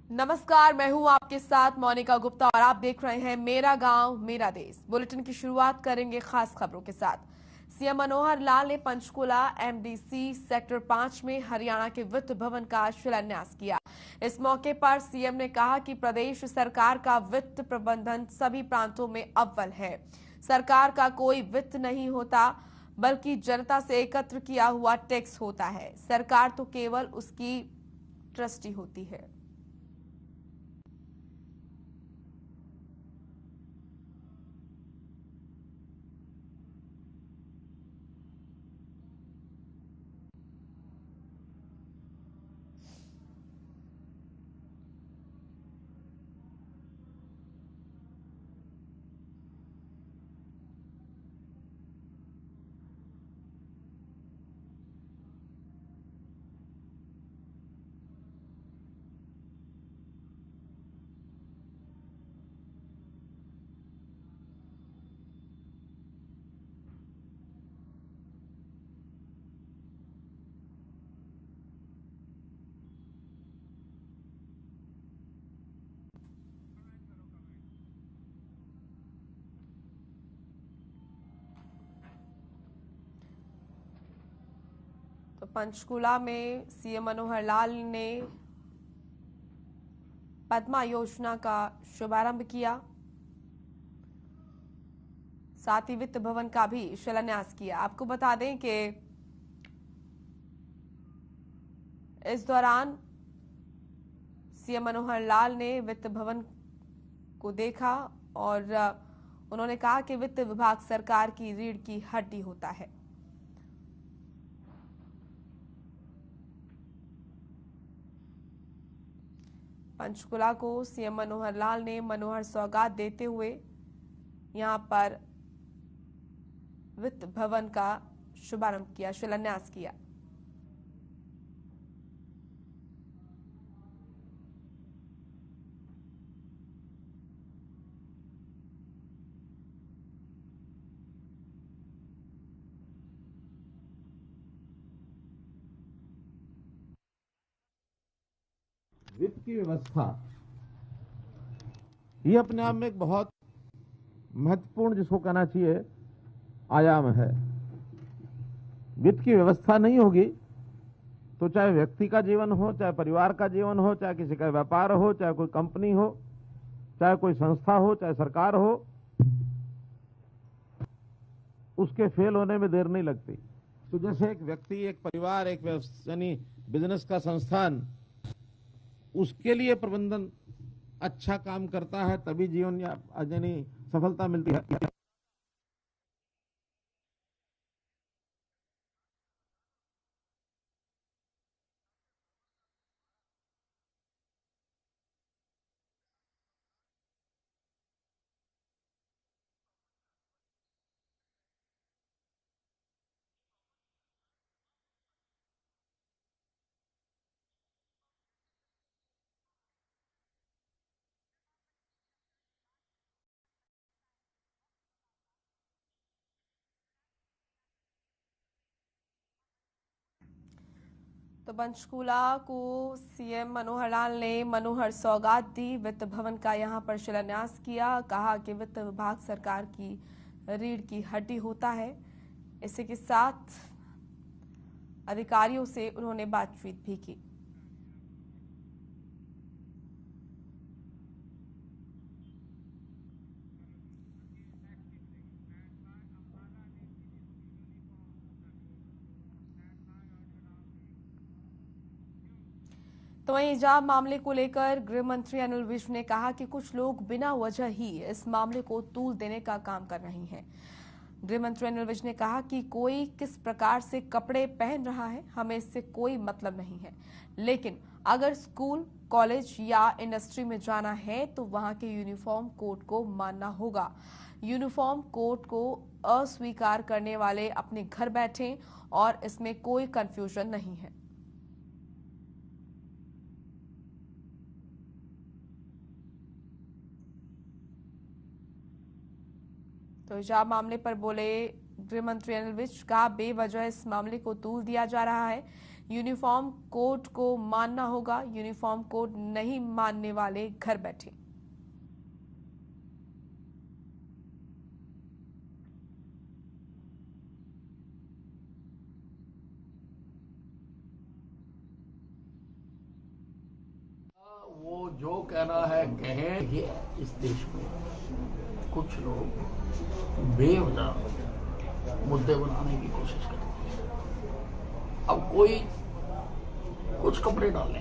नमस्कार, मैं हूं आपके साथ मोनिका गुप्ता और आप देख रहे हैं मेरा गांव मेरा देश। बुलेटिन की शुरुआत करेंगे खास खबरों के साथ। सीएम मनोहर लाल ने पंचकुला एमडीसी सेक्टर 5 में हरियाणा के वित्त भवन का शिलान्यास किया। इस मौके पर सीएम ने कहा कि प्रदेश सरकार का वित्त प्रबंधन सभी प्रांतों में अव्वल है। सरकार का कोई वित्त नहीं होता, बल्कि जनता से एकत्र किया हुआ टैक्स होता है। सरकार तो केवल उसकी ट्रस्टी होती है। तो पंचकुला में सीएम मनोहर लाल ने पद्मा योजना का शुभारंभ किया, साथ ही वित्त भवन का भी शिलान्यास किया। आपको बता दें कि इस दौरान सीएम मनोहर लाल ने वित्त भवन को देखा और उन्होंने कहा कि वित्त विभाग सरकार की रीढ़ की हड्डी होता है। पंचकुला को सीएम मनोहर लाल ने मनोहर सौगात देते हुए यहां पर वित्त भवन का शुभारंभ किया, शिलान्यास किया। वित्त की व्यवस्था ये अपने आप में एक बहुत महत्वपूर्ण, जिसको कहना चाहिए, आयाम है। वित्त की व्यवस्था नहीं होगी तो चाहे व्यक्ति का जीवन हो, चाहे परिवार का जीवन हो, चाहे किसी का व्यापार हो, चाहे कोई कंपनी हो, चाहे कोई संस्था हो, चाहे सरकार हो, उसके फेल होने में देर नहीं लगती। तो जैसे एक व्यक्ति, एक परिवार, एक यानी बिजनेस का संस्थान, उसके लिए प्रबंधन अच्छा काम करता है तभी जीवन यानी सफलता मिलती है। तो पंचकुला को सीएम मनोहर लाल ने मनोहर सौगात दी, वित्त भवन का यहां पर शिलान्यास किया। कहा कि वित्त विभाग सरकार की रीढ़ की हड्डी होता है। इसी के साथ अधिकारियों से उन्होंने बातचीत भी की। तो वहीं हिजाब मामले को लेकर गृह मंत्री अनिल विज ने कहा कि कुछ लोग बिना वजह ही इस मामले को तूल देने का काम कर रहे हैं। गृह मंत्री अनिल विज ने कहा कि कोई किस प्रकार से कपड़े पहन रहा है, हमें इससे कोई मतलब नहीं है, लेकिन अगर स्कूल, कॉलेज या इंडस्ट्री में जाना है तो वहां के यूनिफॉर्म कोड को मानना होगा। यूनिफॉर्म कोड को अस्वीकार करने वाले अपने घर बैठें और इसमें कोई कंफ्यूजन नहीं है। तो हिजाब मामले पर बोले गृह मंत्री अनिल विज का बेवजह इस मामले को तूल दिया जा रहा है। यूनिफॉर्म कोड को मानना होगा, यूनिफॉर्म कोड नहीं मानने वाले घर बैठे। वो जो कहना है कहें। ये इस देश में कुछ लोग बेवजह मुद्दे बनाने की कोशिश करते हैं। अब कोई कुछ कपड़े डाले,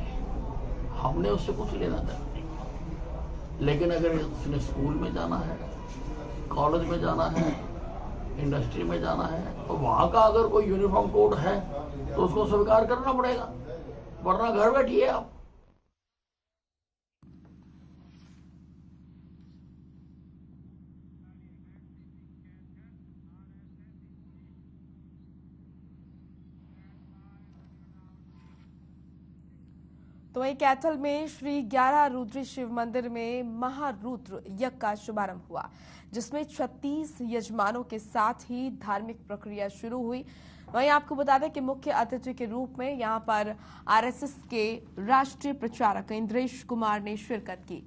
हमने उससे कुछ लेना देना नहीं, लेकिन अगर उसने स्कूल में जाना है, कॉलेज में जाना है, इंडस्ट्री में जाना है, तो वहां का अगर कोई यूनिफॉर्म कोड है तो उसको स्वीकार करना पड़ेगा, वरना घर बैठिए आप। तो वहीं कैथल में श्री 11 रुद्री शिव मंदिर में महारुद्र यज्ञ का शुभारंभ हुआ, जिसमें 36 यजमानों के साथ ही धार्मिक प्रक्रिया शुरू हुई। वहीं आपको बता दें कि मुख्य अतिथि के रूप में यहां पर आरएसएस के राष्ट्रीय प्रचारक इंद्रेश कुमार ने शिरकत की।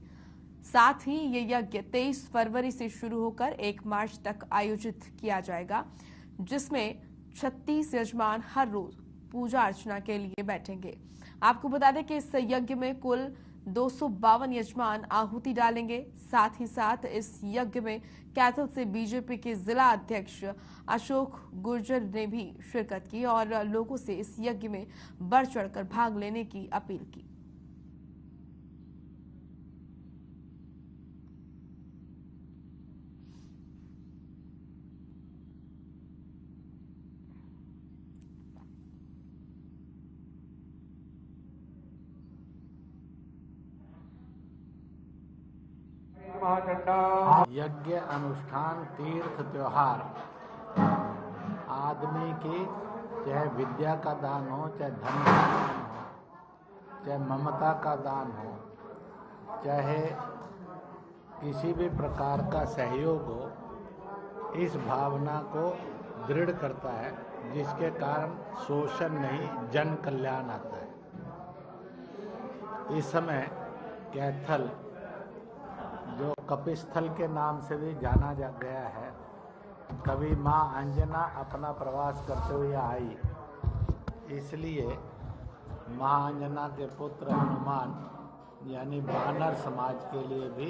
साथ ही ये यज्ञ 23 फरवरी से शुरू होकर 1 मार्च तक आयोजित किया जाएगा, जिसमें 36 यजमान हर रोज पूजा अर्चना के लिए बैठेंगे। आपको बता दें कि इस यज्ञ में कुल 252 यजमान आहुति डालेंगे। साथ ही साथ इस यज्ञ में कैथल से बीजेपी के जिला अध्यक्ष अशोक गुर्जर ने भी शिरकत की और लोगों से इस यज्ञ में बढ़ चढ़कर भाग लेने की अपील की। यज्ञ अनुष्ठान तीर्थ त्योहार आदमी की चाहे विद्या का दान हो, चाहे धन का दान हो, चाहे ममता का दान हो, चाहे किसी भी प्रकार का सहयोग हो, इस भावना को दृढ़ करता है, जिसके कारण शोषण नहीं जन कल्याण आता है। इस समय कैथल जो कपिस्थल के नाम से भी जाना गया है, कभी माँ अंजना अपना प्रवास करते हुए आई, इसलिए माँ अंजना के पुत्र हनुमान यानी बानर समाज के लिए भी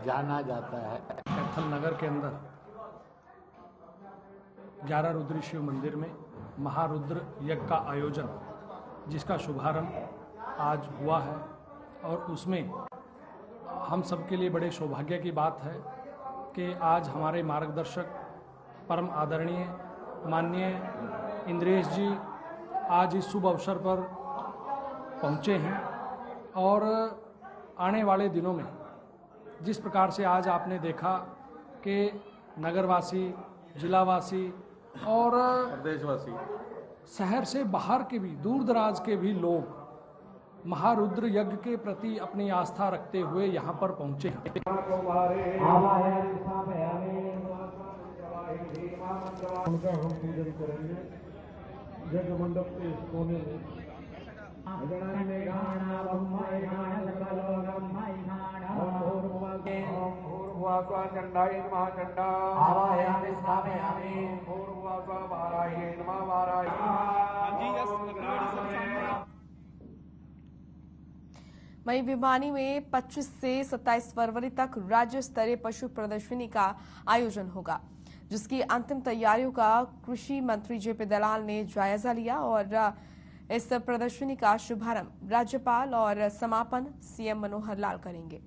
जाना जाता है। कैथल नगर के अंदर 11 रुद्री शिव मंदिर में महारुद्र यज्ञ का आयोजन, जिसका शुभारंभ आज हुआ है, और उसमें हम सबके लिए बड़े सौभाग्य की बात है कि आज हमारे मार्गदर्शक परम आदरणीय माननीय इंद्रेश जी आज इस शुभ अवसर पर पहुँचे हैं। और आने वाले दिनों में जिस प्रकार से आज आपने देखा कि नगरवासी, जिलावासी और प्रदेशवासी, शहर से बाहर के भी, दूर दराज के भी लोग महारुद्र यज्ञ के प्रति अपनी आस्था रखते हुए यहाँ पर पहुँचे हैं। उनका हम पूजन करेंगे। यज्ञ मंडप के इस कोने में वहीं भिवानी में 25 से 27 फरवरी तक राज्य स्तरीय पशु प्रदर्शनी का आयोजन होगा, जिसकी अंतिम तैयारियों का कृषि मंत्री जेपी दलाल ने जायजा लिया और इस प्रदर्शनी का शुभारंभ राज्यपाल और समापन सीएम मनोहर लाल करेंगे।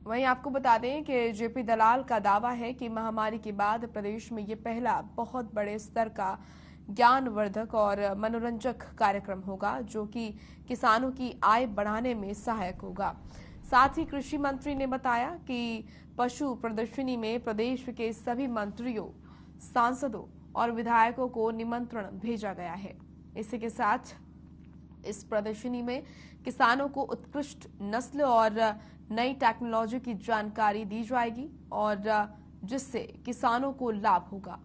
वहीं आपको बता दें कि जेपी दलाल का दावा है कि महामारी के बाद प्रदेश में ये पहला बहुत बड़े स्तर का ज्ञानवर्धक और मनोरंजक कार्यक्रम होगा, जो कि किसानों की आय बढ़ाने में सहायक होगा। साथ ही कृषि मंत्री ने बताया कि पशु प्रदर्शनी में प्रदेश के सभी मंत्रियों, सांसदों और विधायकों को निमंत्रण भेजा गया है। इसी के साथ इस प्रदर्शनी में किसानों को उत्कृष्ट नस्ल और नई टेक्नोलॉजी की जानकारी दी जाएगी और जिससे किसानों को लाभ होगा।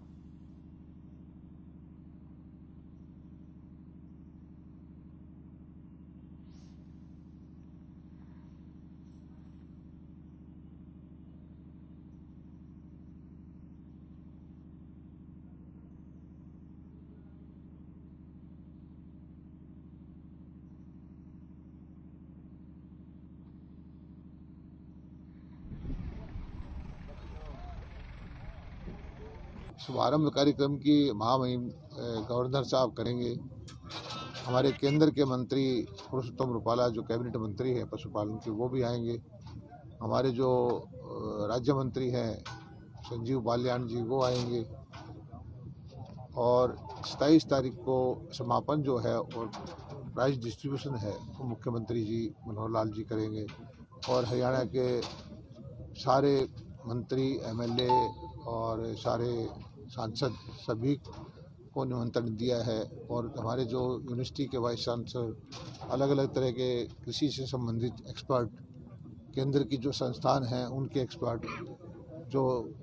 शुभारंभ कार्यक्रम की महामहिम गवर्नर साहब करेंगे। हमारे केंद्र के मंत्री पुरुषोत्तम रूपाला जो कैबिनेट मंत्री हैं पशुपालन के, वो भी आएंगे। हमारे जो राज्य मंत्री हैं संजीव बालियान जी, वो आएंगे। और 27 तारीख को समापन जो है और प्राइज डिस्ट्रीब्यूशन है वो मुख्यमंत्री जी मनोहर लाल जी करेंगे। और हरियाणा के सारे मंत्री, एमएलए और सारे सांसद सभी को निमंत्रण दिया है। और हमारे जो यूनिवर्सिटी के वाइस चांसलर, अलग अलग तरह के कृषि से संबंधित एक्सपर्ट, केंद्र की जो संस्थान हैं उनके एक्सपर्ट, जो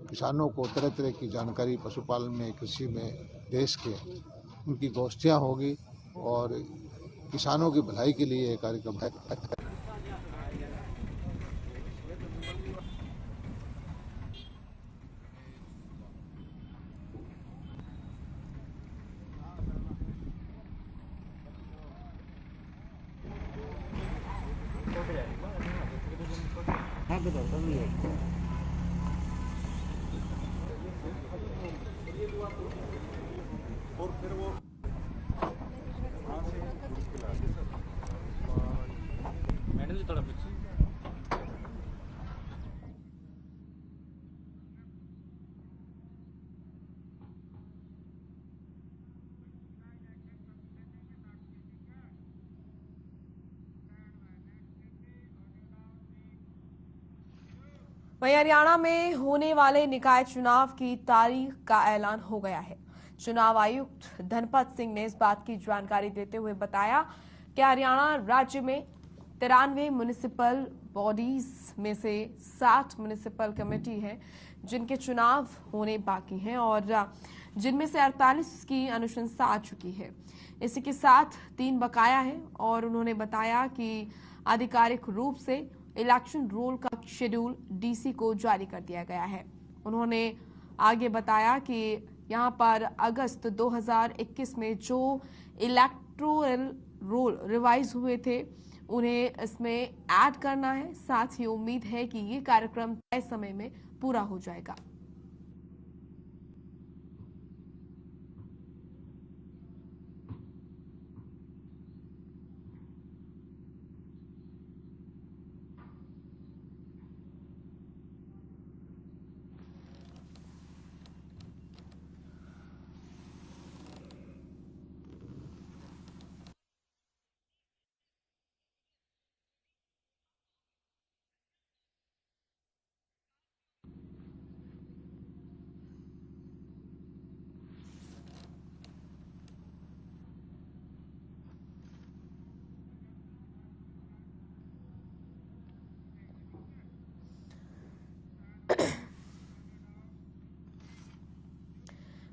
किसानों को तरह तरह की जानकारी पशुपालन में, कृषि में देश के, उनकी गोष्ठियाँ होगी और किसानों की भलाई के लिए ये कार्यक्रम है। वहीं हरियाणा में होने वाले निकाय चुनाव की तारीख का ऐलान हो गया है। चुनाव आयुक्त धनपत सिंह ने इस बात की जानकारी देते हुए बताया कि हरियाणा राज्य में 93 म्युनिसिपल बॉडीज में से 60 म्युनिसिपल कमेटी हैं जिनके चुनाव होने बाकी हैं और जिनमें से 48 की अनुशंसा आ चुकी है। इसी के साथ 3 बकाया है और उन्होंने बताया कि आधिकारिक रूप से इलेक्शन रोल का शेड्यूल डीसी को जारी कर दिया गया है। उन्होंने आगे बताया कि यहां पर अगस्त 2021 में जो इलेक्टोरल रोल रिवाइज हुए थे उन्हें इसमें ऐड करना है। साथ ही उम्मीद है कि ये कार्यक्रम तय समय में पूरा हो जाएगा।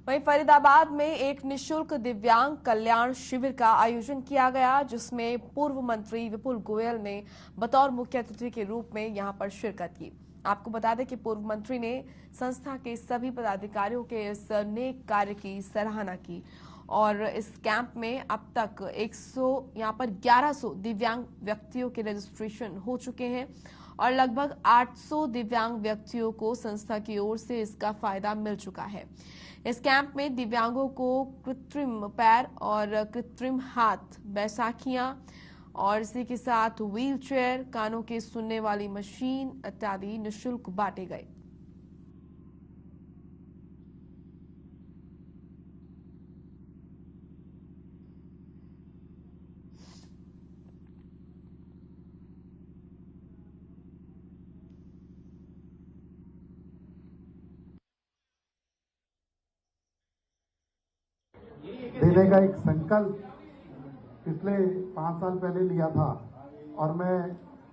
वहीं फरीदाबाद में एक निशुल्क दिव्यांग कल्याण शिविर का आयोजन किया गया, जिसमें पूर्व मंत्री विपुल गोयल ने बतौर मुख्य अतिथि के रूप में यहां पर शिरकत की। आपको बता दें कि पूर्व मंत्री ने संस्था के सभी पदाधिकारियों के इस नेक कार्य की सराहना की और इस कैंप में अब तक 1100 दिव्यांग व्यक्तियों के रजिस्ट्रेशन हो चुके हैं और लगभग 800 दिव्यांग व्यक्तियों को संस्था की ओर से इसका फायदा मिल चुका है। इस कैंप में दिव्यांगों को कृत्रिम पैर और कृत्रिम हाथ, बैसाखियां और इसी के साथ व्हील चेयर, कानों के सुनने वाली मशीन इत्यादि निःशुल्क बांटे गए। देने का एक संकल्प पिछले 5 साल पहले लिया था और मैं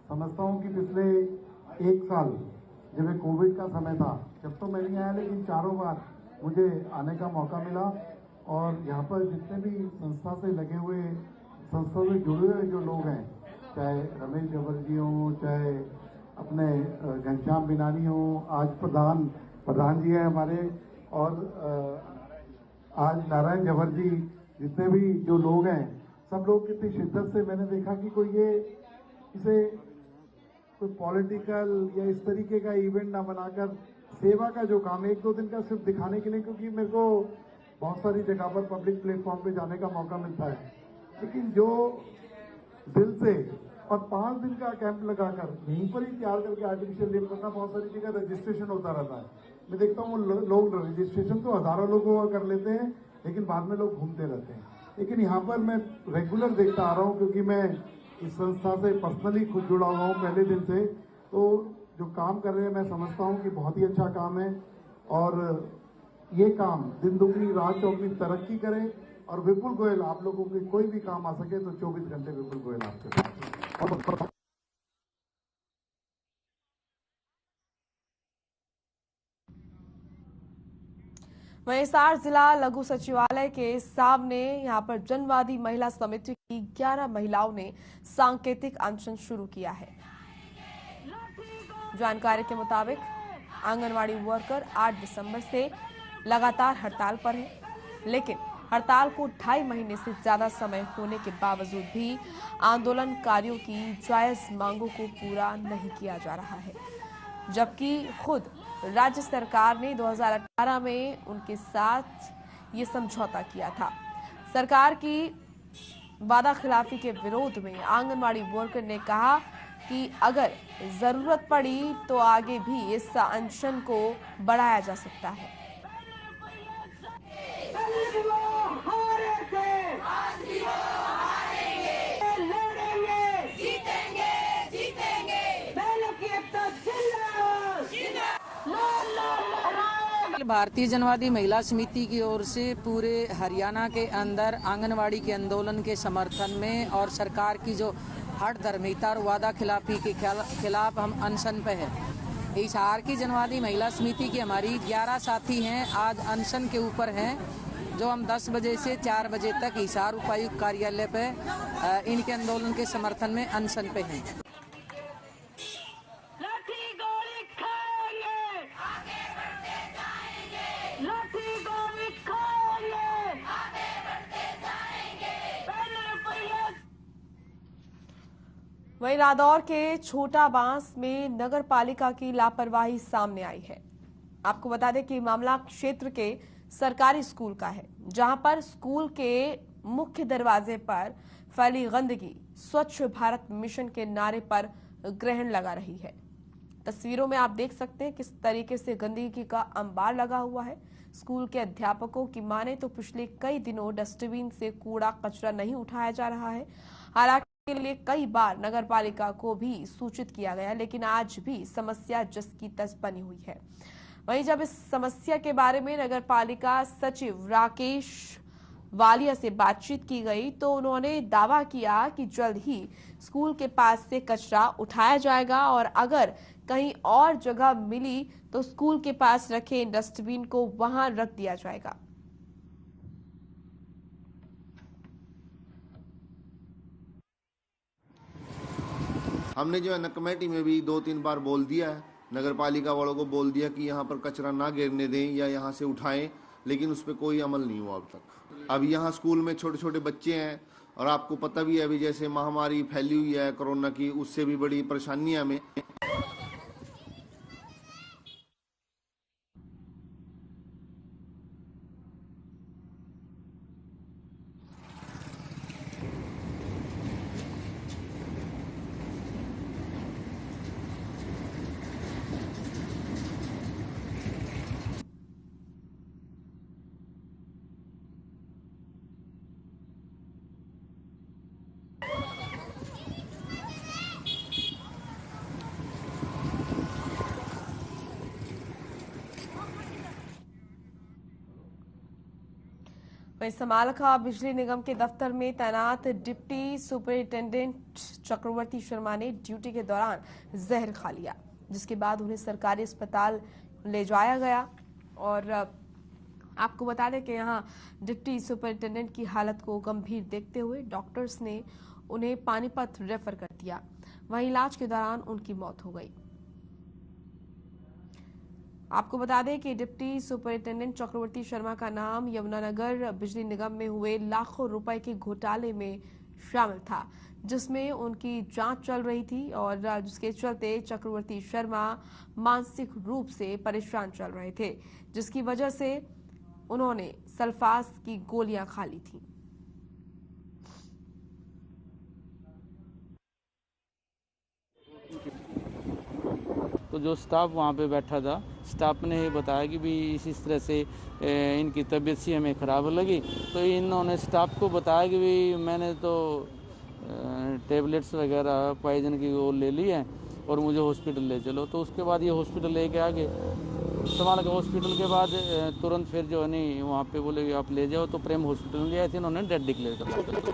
समझता हूं कि पिछले 1 साल जब ये कोविड का समय था, जब तो मैं नहीं आया, लेकिन 4 बार मुझे आने का मौका मिला और यहाँ पर जितने भी संस्था से लगे हुए, संस्था से जुड़े हुए जो लोग हैं, चाहे रमेश जबर जी हों, चाहे अपने घनश्याम बिनानी हों, आज प्रधान जी हैं हमारे, और आज नारायण जबर जी, जितने भी जो लोग हैं, सब लोग कितनी शिद्दत से, मैंने देखा कि इसे कोई पॉलिटिकल या इस तरीके का इवेंट ना बनाकर सेवा का जो काम है, 1-2 दिन का सिर्फ दिखाने के लिए, क्योंकि मेरे को बहुत सारी जगह पर पब्लिक प्लेटफॉर्म पे जाने का मौका मिलता है, लेकिन जो दिल से और 5 दिन का कैंप लगाकर यहीं पर ही तैयार करके आर्टिफिशियल लेप करना, बहुत सारी जगह रजिस्ट्रेशन होता रहता है। मैं देखता हूँ लोग रजिस्ट्रेशन तो हजारों लोग कर लेते हैं, लेकिन बाद में लोग घूमते रहते हैं। लेकिन यहाँ पर मैं रेगुलर देखता आ रहा हूँ, क्योंकि मैं इस संस्था से पर्सनली खुद जुड़ा हुआ हूँ पहले दिन से, तो जो काम कर रहे हैं मैं समझता हूँ कि बहुत ही अच्छा काम है, और ये काम दिन दुगनी रात चौगनी तरक्की करे, और विपुल गोयल आप लोगों के कोई भी काम आ सके तो 24 घंटे विपुल गोयल आपके पास। वहीं हिसार जिला लघु सचिवालय के सामने यहां पर जनवादी महिला समिति की 11 महिलाओं ने सांकेतिक अनशन शुरू किया है। जानकारी के मुताबिक आंगनवाड़ी वर्कर 8 दिसंबर से लगातार हड़ताल पर हैं, लेकिन हड़ताल को 2.5 महीने से ज्यादा समय होने के बावजूद भी आंदोलनकारियों की जायज मांगों को पूरा नहीं किया जा रहा है, जबकि खुद राज्य सरकार ने 2018 में उनके साथ ये समझौता किया था। सरकार की वादा खिलाफी के विरोध में आंगनवाड़ी वर्कर ने कहा कि अगर जरूरत पड़ी तो आगे भी इस अनशन को बढ़ाया जा सकता है। भारतीय जनवादी महिला समिति की ओर से पूरे हरियाणा के अंदर आंगनवाड़ी के आंदोलन के समर्थन में और सरकार की जो हठ धर्मिता और वादा खिलाफी के खिलाफ हम अनशन पे हैं। हिसार की जनवादी महिला समिति की हमारी 11 साथी हैं, आज अनशन के ऊपर हैं, जो हम 10 बजे से 4 बजे तक हिसार उपायुक्त कार्यालय पे इनके आंदोलन के समर्थन में अनशन पे हैं। वहीं रादौर के छोटा बांस में नगर पालिका की लापरवाही सामने आई है। आपको बता दें कि मामला क्षेत्र के सरकारी स्कूल का है, जहां पर स्कूल के मुख्य दरवाजे पर फैली गंदगी स्वच्छ भारत मिशन के नारे पर ग्रहण लगा रही है। तस्वीरों में आप देख सकते हैं किस तरीके से गंदगी का अंबार लगा हुआ है। स्कूल के अध्यापकों की माने तो पिछले कई दिनों डस्टबिन से कूड़ा कचरा नहीं उठाया जा रहा है। हालांकि के लिए कई बार नगर पालिका को भी सूचित किया गया, लेकिन आज भी समस्या जस की तस बनी हुई है। वहीं जब इस समस्या के बारे में नगर पालिका सचिव राकेश वालिया से बातचीत की गई तो उन्होंने दावा किया कि जल्द ही स्कूल के पास से कचरा उठाया जाएगा और अगर कहीं और जगह मिली तो स्कूल के पास रखे डस्टबिन को वहां रख दिया जाएगा। हमने जो है कमेटी में भी 2-3 बार बोल दिया है, नगर पालिका वालों को बोल दिया कि यहाँ पर कचरा ना गिरने दें या यहाँ से उठाएं, लेकिन उस पर कोई अमल नहीं हुआ अब तक। अब यहाँ स्कूल में छोटे छोटे बच्चे हैं और आपको पता भी है अभी जैसे महामारी फैली हुई है कोरोना की, उससे भी बड़ी परेशानी है हमें। वहीं समालखा बिजली निगम के दफ्तर में तैनात डिप्टी सुपरिंटेंडेंट चक्रवर्ती शर्मा ने ड्यूटी के दौरान जहर खा लिया, जिसके बाद उन्हें सरकारी अस्पताल ले जाया गया। और आपको बता दें कि यहां डिप्टी सुपरिंटेंडेंट की हालत को गंभीर देखते हुए डॉक्टर्स ने उन्हें पानीपत रेफर कर दिया। वहीं इलाज के दौरान उनकी मौत हो गई। आपको बता दें कि डिप्टी सुपरिंटेंडेंट चक्रवर्ती शर्मा का नाम यमुनानगर बिजली निगम में हुए लाखों रुपए के घोटाले में शामिल था, जिसमें उनकी जांच चल रही थी और जिसके चलते चक्रवर्ती शर्मा मानसिक रूप से परेशान चल रहे थे, जिसकी वजह से उन्होंने सल्फास की गोलियां खा ली थी। तो जो स्टाफ वहाँ पे बैठा था, स्टाफ ने ये बताया कि भी इस तरह से इनकी तबीयत सी हमें ख़राब लगी, तो इन्होंने स्टाफ को बताया कि भी मैंने तो टेबलेट्स वगैरह पॉइजन की वो ले ली है और मुझे हॉस्पिटल ले चलो। तो उसके बाद ये हॉस्पिटल लेके आ गए। संभाल के हॉस्पिटल के बाद तुरंत फिर जो है नहीं वहाँ पे बोले कि आप ले जाओ, तो प्रेम हॉस्पिटल ले आए थे, इन्होंने डेड डिक्लेयर कर दिया।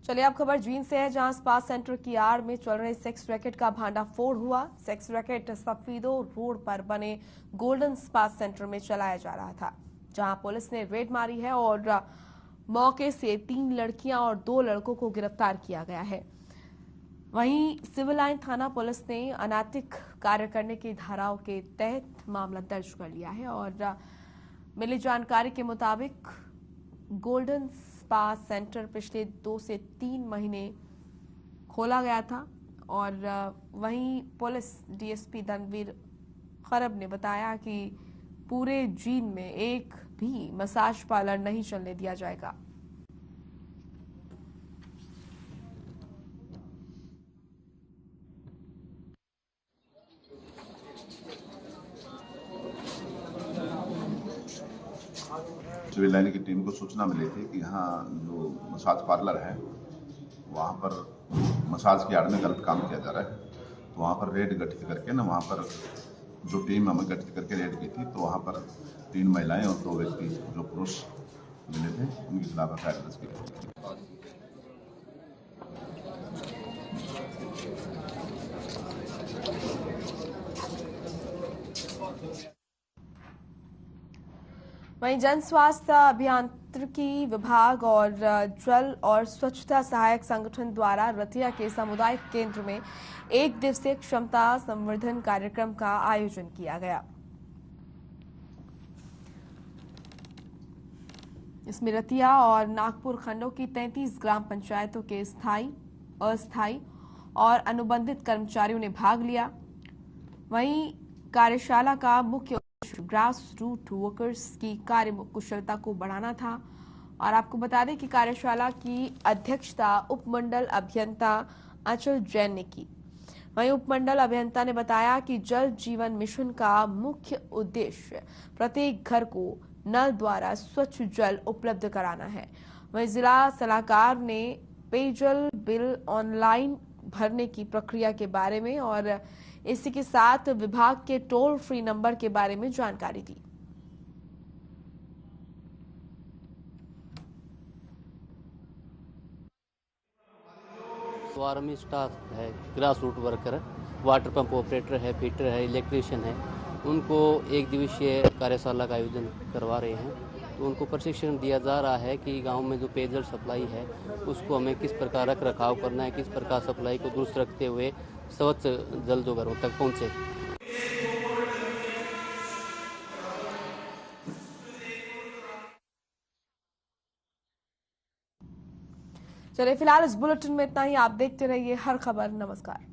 चलिए अब खबर जींद से है, जहां स्पा सेंटर की आड़ में चल रहे सेक्स रैकेट का भांडाफोड़ हुआ। सेक्स रैकेट सफीदो रोड पर बने गोल्डन स्पा सेंटर में चलाया जा रहा था, जहां पुलिस ने रेड मारी है और मौके से 3 लड़कियां और 2 लड़कों को गिरफ्तार किया गया है। वहीं सिविल लाइन थाना पुलिस ने अनैतिक कार्य करने की धाराओं के तहत मामला दर्ज कर लिया है और मिली जानकारी के मुताबिक गोल्डन स्पा सेंटर पिछले 2 से 3 महीने खोला गया था और वहीं पुलिस डीएसपी धनवीर खरब ने बताया कि पूरे जींद में एक भी मसाज पार्लर नहीं चलने दिया जाएगा। सिविल लाइन की टीम को सूचना मिली थी कि यहाँ जो मसाज पार्लर है वहाँ पर मसाज की आड़ में गलत काम किया जा रहा है। तो वहाँ पर रेड गठित करके ना, वहाँ पर जो टीम हमें गठित करके रेड की थी, तो वहाँ पर 3 महिलाएं और 2 व्यक्ति जो पुरुष मिले थे, उनके खिलाफ एफआईआर दर्ज की। वहीं जन स्वास्थ्य अभियांत्रिकी विभाग और जल और स्वच्छता सहायक संगठन द्वारा रतिया के सामुदायिक केंद्र में 1 दिवसीय क्षमता संवर्धन कार्यक्रम का आयोजन किया गया। इसमें रतिया और नागपुर खंडों की 33 ग्राम पंचायतों के स्थायी, अस्थायी और अनुबंधित कर्मचारियों ने भाग लिया। वहीं कार्यशाला का मुख्य ग्रास रूट वर्कर्स की कार्य कुशलता को बढ़ाना था और आपको बता दें कि कार्यशाला की अध्यक्षता उपमंडल अभियंता अचल जैन ने की। वहीं उपमंडल अभियंता ने बताया कि जल जीवन मिशन का मुख्य उद्देश्य प्रत्येक घर को नल द्वारा स्वच्छ जल उपलब्ध कराना है। वहीं जिला सलाहकार ने पेयजल बिल ऑनलाइन भरने की प्रक्रिया के बारे में और इसी के साथ विभाग के टोल फ्री नंबर के बारे में जानकारी दी। आर्मी स्टाफ है, grass root worker, water pump operator है, फिटर है, इलेक्ट्रीशियन है, उनको 1 दिवसीय कार्यशाला का आयोजन करवा रहे हैं। तो उनको प्रशिक्षण दिया जा रहा है कि गांव में जो पेयजल सप्लाई है उसको हमें किस प्रकार रख रखाव करना है, किस प्रकार सप्लाई को दुरुस्त रखते हुए स्वच्छ जल जो घरों तक पहुंचे। चलिए फिलहाल इस बुलेटिन में इतना ही। आप देखते रहिए हर खबर। नमस्कार।